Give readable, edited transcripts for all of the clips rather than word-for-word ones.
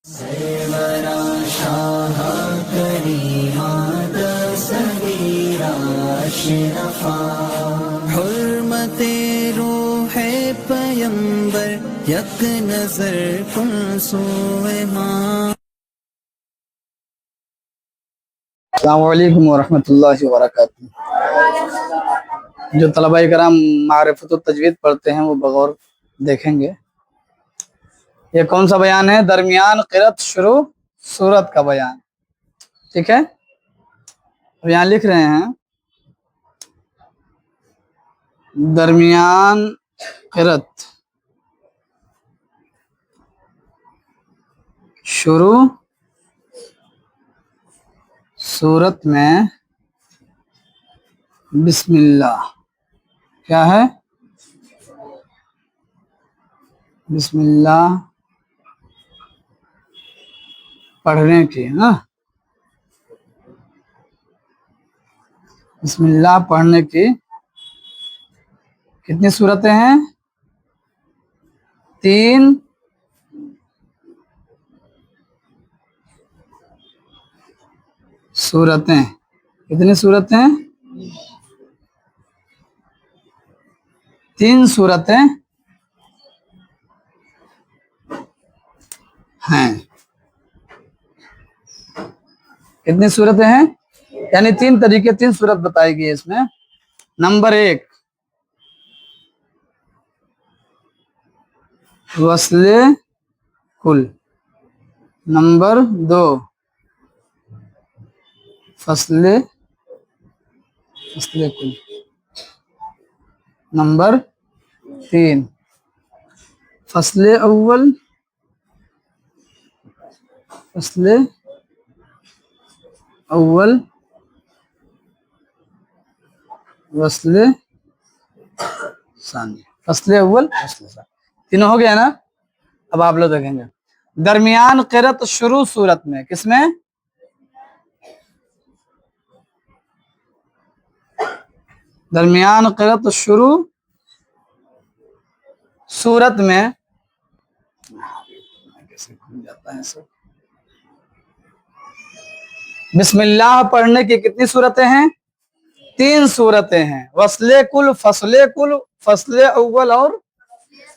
सरवरा शाह करीमा दस्तगीरा अशरफा हुर्मते रूहे पैगंबर यक नजर कुन सोए माँ। अस्सलामु अलैकुम वरहमतुल्लाहि वबरकातुहू। जो तलबा कराम मारिफत तजवीद पढ़ते हैं वो बगौर देखेंगे। ये कौन सा बयान है? दरमियान क़िरात शुरू सूरत का बयान। ठीक है, अब यहाँ लिख रहे हैं दरमियान क़िरात शुरू सूरत में बिस्मिल्लाह। क्या है? बिस्मिल्लाह पढ़ने की ना, बिस्मिल्लाह पढ़ने की कितनी सूरतें हैं? 3 सूरतें। कितनी सूरतें? 3 सूरतें हैं। कितनी सूरतें हैं? यानी 3 तरीके, 3 सूरत बताई गई है इसमें। नंबर 1 वस्ले कुल, नंबर 2 फसले कुल, नंबर 3 फसले अव्वल वस्ले सानी। फसले अव्वल वस्ले सानी, तीनों हो गया ना। अब आप लोग देखेंगे दरमियान क़िरात शुरू सूरत में, किसमें? दरमियान क़िरात शुरू सूरत में कैसे खुल जाता है सब। बिस्मिल्लाह पढ़ने की कितनी सूरतें हैं? 3 सूरतें हैं। वस्ले कुल, फसले कुल, फसले अव्वल और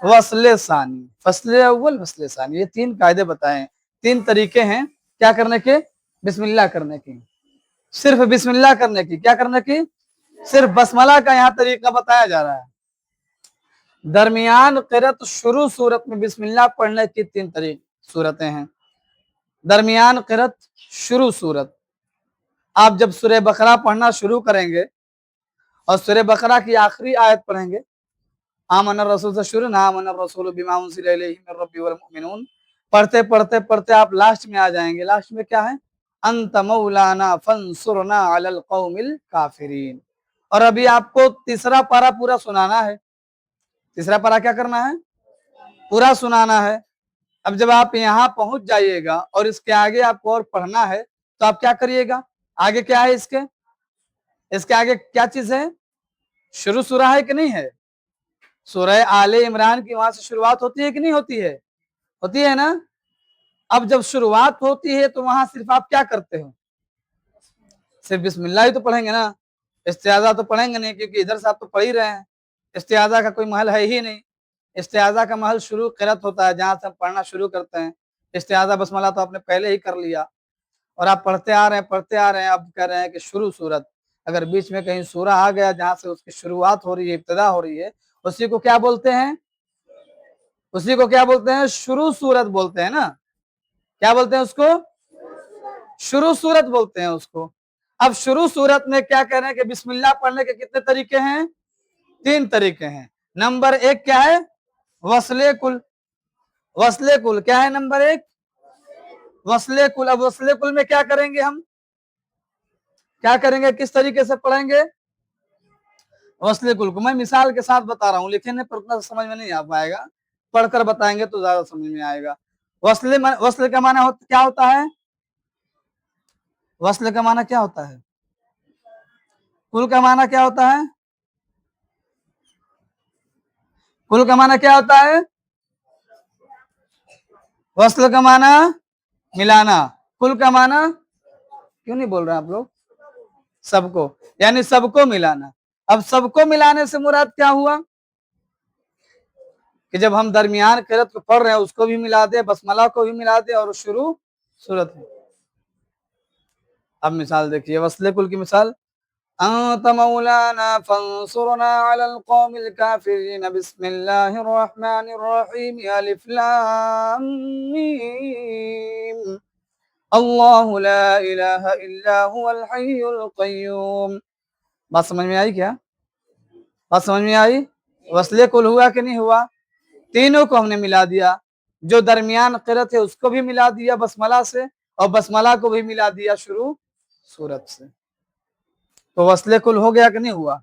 वस्ले सानी। फसले अव्वल वस्ले सानी, ये 3 कायदे बताए, 3 तरीके हैं क्या करने के? बिस्मिल्लाह करने की। सिर्फ बिस्मिल्लाह करने की, क्या करने की? सिर्फ बसमला का यहाँ तरीका बताया जा रहा है। दरमियान क़िरात शुरू सूरत में बिस्मिल्लाह पढ़ने की 3 सूरतें हैं। दरमियान क़िरात शुरू सूरत, आप जब सूरह बकरा पढ़ना शुरू करेंगे और सूरह बकरा की आखिरी आयत पढ़ेंगे, आमन रसूल से शुरू ना, आमन रसूल बिमा उनज़िला इलैहि मिन रब्बिही वल मुमिनून, पढ़ते पढ़ते पढ़ते आप लास्ट में आ जाएंगे। लास्ट में क्या है? अंत मौलाना फंसुरना अलल कौमिल काफिरीन। और अभी आपको तीसरा पारा पूरा सुनाना है। तीसरा पारा क्या करना है? पूरा सुनाना है। अब जब आप यहाँ पहुंच जाइएगा और इसके आगे आपको और पढ़ना है तो आप क्या करिएगा? आगे क्या है इसके आगे क्या चीज है? शुरू सूरा है कि नहीं है? सूरह आले इमरान की वहां से शुरुआत होती है कि नहीं होती है? होती है ना। अब जब शुरुआत होती है तो वहां सिर्फ आप क्या करते हो? सिर्फ बिस्मिल्लाह ही तो पढ़ेंगे ना, इस्तिआज़ा तो पढ़ेंगे नहीं, क्योंकि इधर से आप तो पढ़ ही रहे हैं। इस्तिआज़ा का कोई महल है ही नहीं। इस्तिआज़ा का महल शुरू क़िरात होता है, जहाँ से हम पढ़ना शुरू करते हैं। इस्तिआज़ा बसमला तो आपने पहले ही कर लिया और आप पढ़ते आ रहे हैं। अब कह रहे हैं कि शुरू सूरत, अगर बीच में कहीं सूरा आ गया जहाँ से उसकी शुरुआत हो रही है, इब्तिदा हो रही है, उसी को क्या बोलते हैं? उसी को क्या बोलते हैं? शुरू सूरत बोलते हैं ना। क्या बोलते हैं उसको? शुरू सूरत बोलते हैं उसको। अब शुरू सूरत में क्या कह रहे हैं कि बिस्मिल्लाह पढ़ने के कितने तरीके हैं? 3 तरीके हैं। नंबर 1 क्या है? वस्ले कुल। वस्ले कुल क्या है? नंबर 1 वस्ले कुल। अब वस्ले कुल में क्या करेंगे हम? क्या करेंगे? किस तरीके से पढ़ेंगे वस्ले कुल को? मैं मिसाल के साथ बता रहा हूँ, लिखने पर उतना समझ में नहीं आ पाएगा, पढ़कर बताएंगे तो ज्यादा समझ में आएगा। वस्ले का माना क्या होता है? वस्ल का माना क्या होता है? कुल का माना क्या होता है? कुल का माना क्या होता है? वस्ल का माना मिलाना। कुल का माना क्यों नहीं बोल रहे आप लोग? सबको, यानी सबको मिलाना। अब सबको मिलाने से मुराद क्या हुआ कि जब हम दरमियान किरत को पढ़ रहे हैं उसको भी मिला दे, बसमला को भी मिला दे और शुरू सूरत में। अब मिसाल देखिए, वस्ले कुल की मिसाल, अंत मौलाना फंसुरना अलल कौमिल काफिरीन बिस्मिल्लाहिर रहमानिर रहीम अलिफ लाम मीम अल्लाहु ला इलाहा इल्ला हुवल हय्युल कय्यूम। बात समझ में आई क्या? बात समझ में आई? वस्ले कुल हुआ कि नहीं हुआ? तीनों को हमने मिला दिया, जो दरमियान किरत है उसको भी मिला दिया बसमला से, और बसमला को भी मिला दिया शुरू सूरत से। तो वस्ले कुल हो गया कि नहीं हुआ?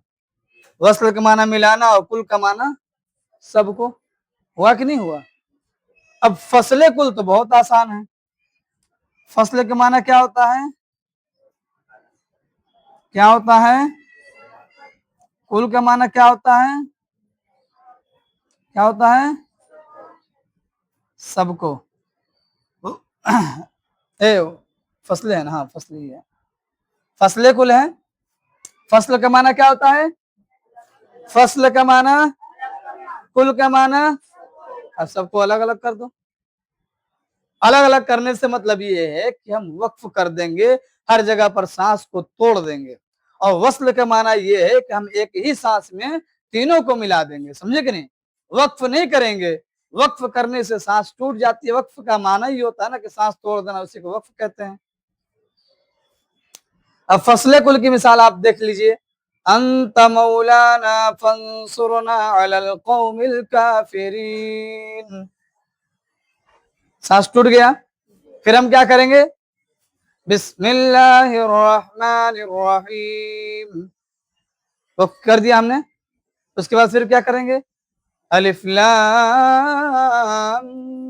वस्ल का माना मिलाना और कुल का माना सबको, हुआ कि नहीं हुआ? अब फसले कुल तो बहुत आसान है। फसले का माना क्या होता है? क्या होता है? कुल का माना क्या होता है? क्या होता है? सबको। ए फसले है ना? हाँ फसले ही है, फसले कुल है। फसल का माना क्या होता है? फसल का माना, कुल का माना। अब सबको अलग अलग कर दो। अलग अलग करने से मतलब ये है कि हम वक्फ कर देंगे, हर जगह पर सांस को तोड़ देंगे। और वस्ल का माना ये है कि हम एक ही सांस में तीनों को मिला देंगे, समझे कि नहीं? वक्फ नहीं करेंगे, वक्फ करने से सांस टूट जाती है। वक्फ का माना ही होता है ना कि सांस तोड़ देना, उसी को वक्फ कहते हैं। अब फसले कुल की मिसाल आप देख लीजिए, अंत मौलाना फंसुरना अलल कौमिल काफिरीन। सांस टूट गया, फिर हम क्या करेंगे? बिस्मिल्लाहिर्रहमानिर्रहीम, वो कर दिया हमने। उसके बाद फिर क्या करेंगे? अलिफ लाम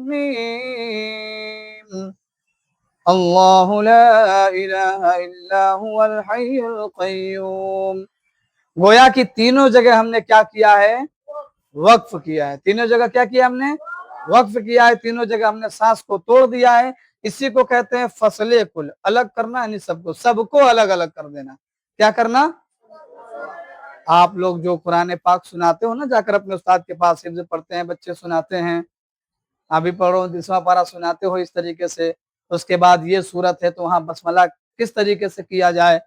मीम अल्लाहु ला इलाहा इल्ला हुवल हय्युल कय्यूम। गोया कि तीनों जगह हमने क्या किया है? वक्फ किया है। तीनों जगह क्या किया हमने? वक्फ किया है। तीनों जगह हमने सांस को तोड़ दिया है। इसी को कहते हैं फसले कुल। अलग करना यानी सबको, सबको अलग अलग कर देना। क्या करना? आप लोग जो कुरान पाक सुनाते हो ना, जाकर अपने उस्ताद के पास हिफ्ज़ पढ़ते हैं, बच्चे सुनाते हैं, अभी पढ़ो 10वां पारा सुनाते हो इस तरीके से। उसके बाद ये सूरत है तो वहां बसमला किस तरीके से किया जाए,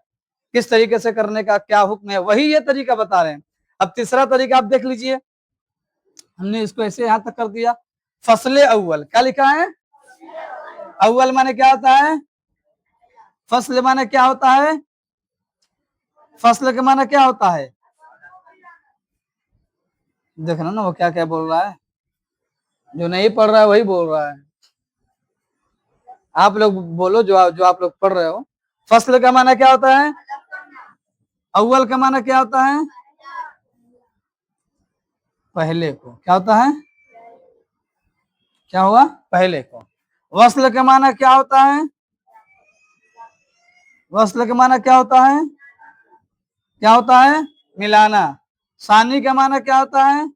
किस तरीके से करने का क्या हुक्म है, वही ये तरीका बता रहे हैं। अब तीसरा तरीका आप देख लीजिए, हमने इसको ऐसे यहां तक कर दिया। फसले अव्वल क्या लिखा है? अव्वल माने क्या होता है? फसल माने क्या होता है? फसल के माने क्या होता है? देखना ना वो क्या क्या बोल रहा है, जो नहीं पढ़ रहा है वही बोल रहा है। आप लोग बोलो जो आप लोग पढ़ रहे हो। फसल का माना क्या होता है? अव्वल का माना क्या होता है? पहले को। क्या होता है? क्या हुआ? पहले को। वस्ल का माना क्या होता है? वस्ल का माना क्या होता है? क्या होता है? मिलाना। सानी का माना क्या होता है?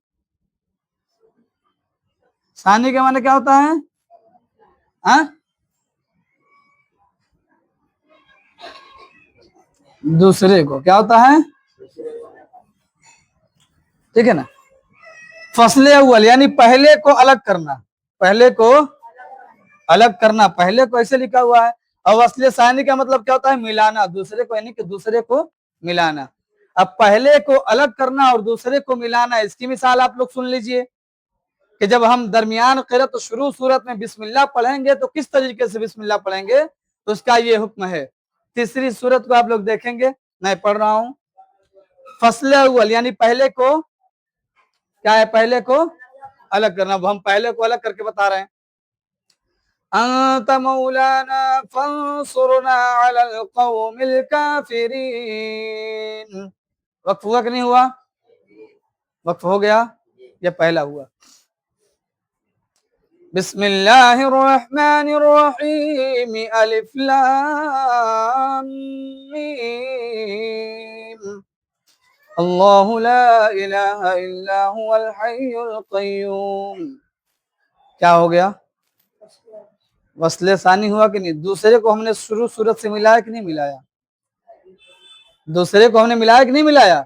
सानी का माना क्या होता है? हाँ? दूसरे को। क्या होता है? ठीक है ना? फसले अव्वल यानी पहले को अलग करना, पहले को अलग करना। पहले को ऐसे लिखा हुआ है। और वस्ले सानी का मतलब क्या होता है? मिलाना, दूसरे को, यानी कि दूसरे को मिलाना। अब पहले को अलग करना और दूसरे को मिलाना, इसकी मिसाल आप लोग सुन लीजिए कि जब हम दरमियान क़िरात तो शुरू सूरत में बिस्मिल्लाह पढ़ेंगे तो किस तरीके से बिस्मिल्लाह पढ़ेंगे, तो उसका ये हुक्म है। तीसरी सूरत को आप लोग देखेंगे, मैं पढ़ रहा हूं। फसले अव्वल यानी पहले को क्या है? पहले को अलग करना। हम पहले को अलग करके बता रहे हैं। अंत मौलाना फंसुरना अलल कौमिल काफिरीन। वक्फ हुआ कि नहीं हुआ? वक्फ हो गया। ये पहला हुआ। बिस्मिल्लाहिर्रहमानिर्रहीम अलिफ लाम मीम अल्लाहु ला इलाहा इल्ला हुवल हय्युल कय्यूम। क्या हो गया? वस्ले सानी हुआ कि नहीं? दूसरे को हमने शुरू सूरत से मिलाया कि नहीं मिलाया? दूसरे को हमने मिलाया कि नहीं मिलाया?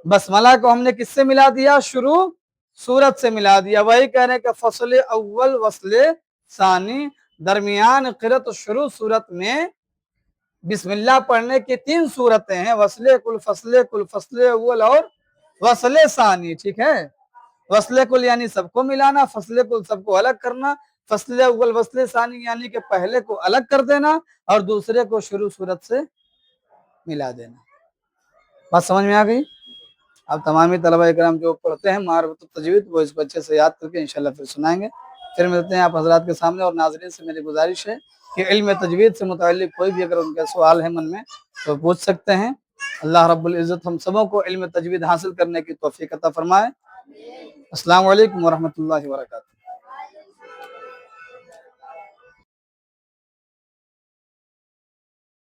बसमला को हमने किससे मिला दिया? शुरू सूरत से मिला दिया। वही कह रहे कि फसले अव्वल वसले सानी, दरमियान क़िरत शुरू सूरत में बिस्मिल्लाह पढ़ने की 3 सूरतें हैं, वसले कुल फसले अव्वल और वसले सानी। ठीक है, वसले कुल यानी सबको मिलाना, फसले कुल सबको अलग करना, फसले अव्वल वसले सानी यानी कि पहले को अलग कर देना और दूसरे को शुरू सूरत से मिला देना। बात समझ में आ गई? अब तमामी तलबा इकराम जो पढ़ते हैं मारफत तजवीद वो इसको अच्छे से याद करके इंशाल्लाह फिर सुनाएंगे। फिर मिलते हैं आप हजरात के सामने। और नाज़रीन से मेरी गुजारिश है कि इल्म तजवीद से मुताल्लिक़ कोई भी अगर उनका सवाल है मन में तो पूछ सकते हैं। अल्लाह रब्बुल इज़्ज़त हम सबों को इल्म तजवीद हासिल करने की तौफ़ीक़ अता फरमाए। अस्सलामु अलैकुम व रहमतुल्लाहि व बरकातुहू।